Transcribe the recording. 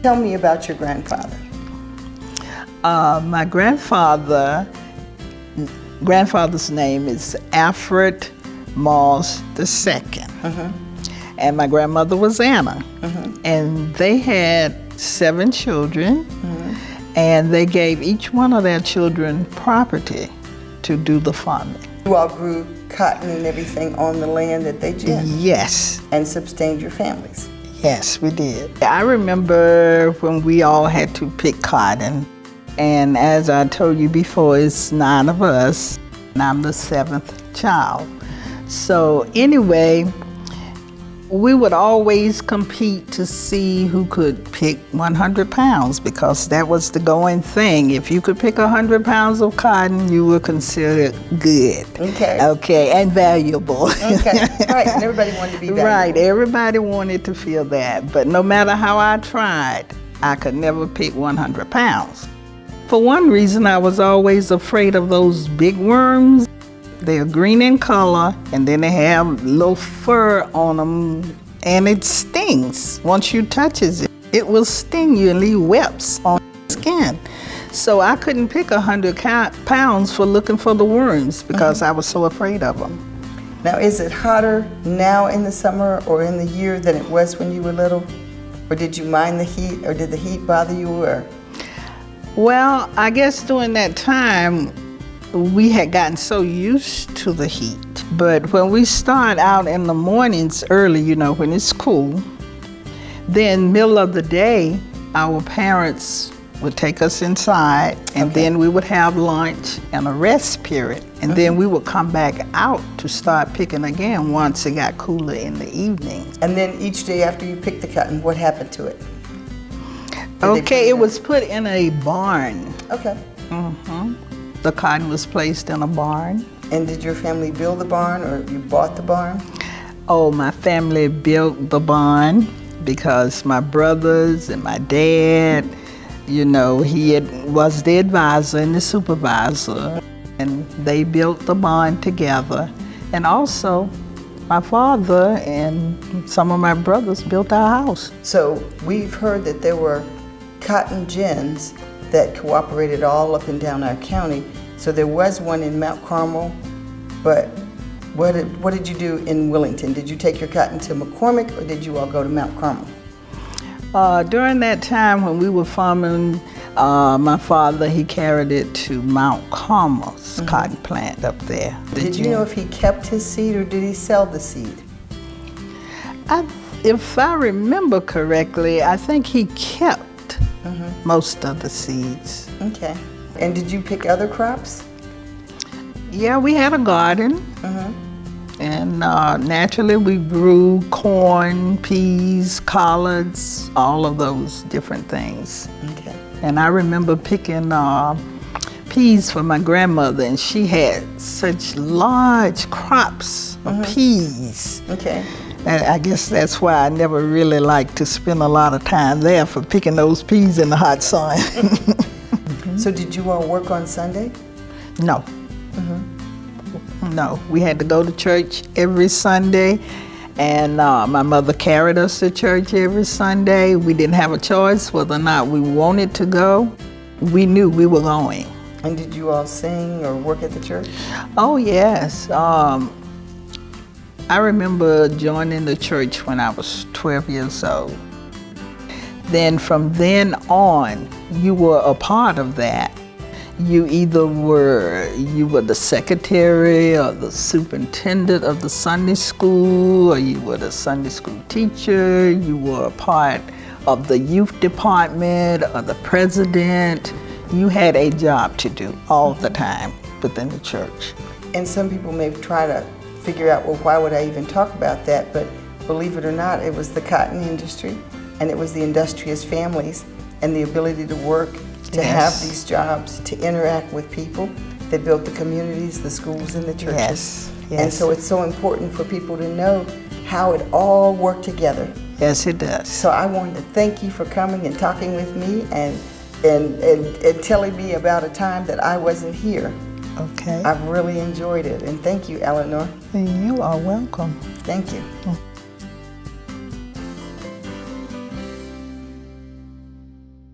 Tell me about your grandfather. My grandfather's name is Alfred Moss II. And my grandmother was Anna. And they had 7 children, and they gave each one of their children property to do the farming. You all grew cotton and everything on the land that they did? Yes. And sustained your families? Yes, we did. I remember when we all had to pick cotton, and as I told you before, it's 9 of us, and I'm the 7th child. So anyway, we would always compete to see who could pick 100 pounds because that was the going thing. If you could pick 100 pounds of cotton, you were considered good. Okay, and valuable. Right, and everybody wanted to be valuable. Right, everybody wanted to feel that. But no matter how I tried, I could never pick 100 pounds. For one reason, I was always afraid of those big worms. They're green in color, and then they have little fur on them, and it stings. Once you touch it, it will sting you and leave webs on your skin. So I couldn't pick 100 pounds for looking for the worms because I was so afraid of them. Now, is it hotter now in the summer or in the year than it was when you were little? Or did you mind the heat, or did the heat bother you? Or? Well, I guess during that time, we had gotten so used to the heat. But when we start out in the mornings early, you know, when it's cool, then middle of the day, our parents would take us inside, and then we would have lunch and a rest period. And then we would come back out to start picking again once it got cooler in the evening. And then each day after you picked the cotton, what happened to it? It was put in a barn. Okay. The cotton was placed in a barn. And did your family build the barn, or you bought the barn? Oh, my family built the barn because my brothers and my dad, you know, was the advisor and the supervisor, and they built the barn together. And also, my father and some of my brothers built our house. So we've heard that there were cotton gins that cooperated all up and down our county. So there was one in Mount Carmel, but what did you do in Willington? Did you take your cotton to McCormick, or did you all go to Mount Carmel? During that time when we were farming, my father, he carried it to Mount Carmel's cotton plant up there. Did you know if he kept his seed, or did he sell the seed? If I remember correctly, I think he kept most of the seeds. Okay. And did you pick other crops? Yeah, we had a garden. And naturally we grew corn, peas, collards, all of those different things. Okay. And I remember picking peas for my grandmother, and she had such large crops of peas. Okay. And I guess that's why I never really liked to spend a lot of time there for picking those peas in the hot sun. So did you all work on Sunday? No. No, we had to go to church every Sunday, and my mother carried us to church every Sunday. We didn't have a choice whether or not we wanted to go. We knew we were going. And did you all sing or work at the church? Oh, yes. I remember joining the church when I was 12 years old. Then from then on, you were a part of that. You either were the secretary or the superintendent of the Sunday school, or you were the Sunday school teacher, you were a part of the youth department or the president. You had a job to do all the time within the church. And some people may try to figure out, well, why would I even talk about that? But believe it or not, it was the cotton industry, and it was the industrious families and the ability to work, to have these jobs, to interact with people that built the communities, the schools, and the churches. And so it's so important for people to know how it all worked together. Yes, it does. So I wanted to thank you for coming and talking with me and telling me about a time that I wasn't here. Okay. I've really enjoyed it, and thank you, Eleanor. You are welcome. Thank you.